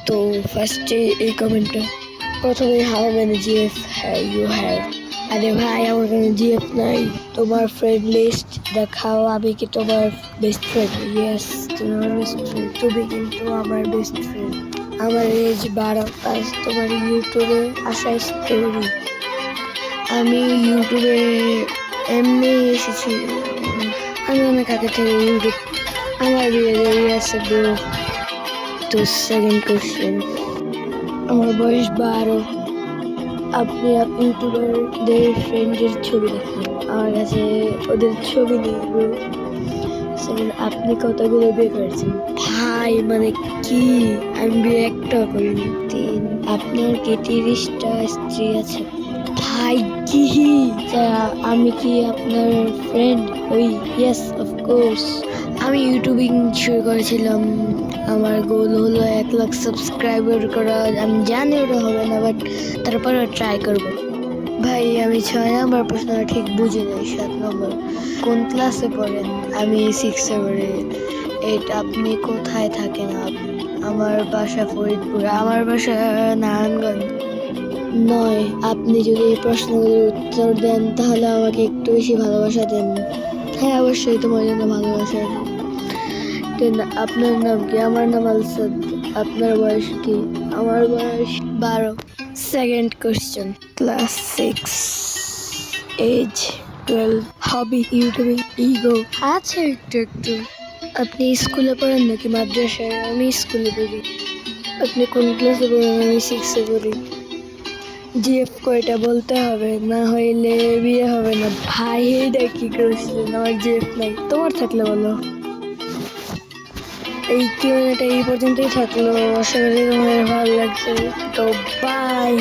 তো ফার্স্টে এই কমেন্টটা প্রথমে how many GF you have. আরে ভাই আমার কোনো জিএফ নাই, তোমার ফ্রেন্ড লিস্ট দেখাও, আমি কি তোমার বেস্ট ফ্রেন্ড? ইয়েস তুমি আমার বেস্ট ফ্রেন্ড, তুমি কিন্তু আমার বেস্ট ফ্রেন্ড। আমার এজ 12, আজ তোমার ইউটিউবে আসা স্টোরি। আমি ইউটিউবে এমনি এসেছি, আমি অনেক আগে থেকে ইউটিউব, আমার বিয়ে দেরি আছে ব্রো। তো সেকেন্ড কোশ্চেন, আমার বয়স 12, আপনি ইউটিউবারদের ফ্রেন্ডের ছবি দেখেন, আমার কাছে ওদের ছবি নেই ব্রো। সেকেন্ড, আপনি কতগুলো বিয়ে করেছেন? ভাই মানে কি, আমি বিয়ে একটাও করিনি। 3, আপনার কি 30টা স্ত্রী আছে? ভাই কি, আমি কি আপনার ফ্রেন্ড? ওই ইয়েস অফকোর্স। আমি ইউটিউবিং শুরু করেছিলাম, আমার গোল হলো 1 লাখ সাবস্ক্রাইবার করা। আমি জানি ওটা হবে না, বাট তারপরে ট্রাই করব। ভাই আমি 6 নম্বর প্রশ্নটা ঠিক বুঝি নাই। 7 নম্বর, কোন ক্লাসে পড়েন? আমি 6-এ পড়ি। 8, আপনি কোথায় থাকেন? আমার বাসা ফরিদপুর। আমার বাসা নারায়ণগঞ্জ। 9, আপনি যদি এই প্রশ্নগুলোর উত্তর দেন তাহলে আমাকে একটু বেশি ভালোবাসা দেন। হ্যাঁ অবশ্যই, তোমার জন্য ভালোবাসা আছে। 10, আপনার নাম কি? আমার নাম আলসাদ। আপনার বয়স কি? আমার বয়স 12। সেকেন্ড কোশ্চেন, ক্লাস 6, এজ 12, হবি ইউটিউবিং, ইগো আছে একটু একটু। আপনি স্কুলে পড়েন নাকি মাদ্রাসায়? আমি স্কুলে পড়ি। আপনি কোন ক্লাসে পড়েন? আমি 6-এ পড়ি। জিএফ কয়টা বলতে হবে, না হইলে বিয়ে হবে না। ভাই এইটা কি কোশ্চেন, আমার জিএফ নাই, তোমার থাকলে বলো। এই কিউএনএটা এই পর্যন্তই থাকলো, আশা করি তোমাদের ভালো লাগছে। তো বাই।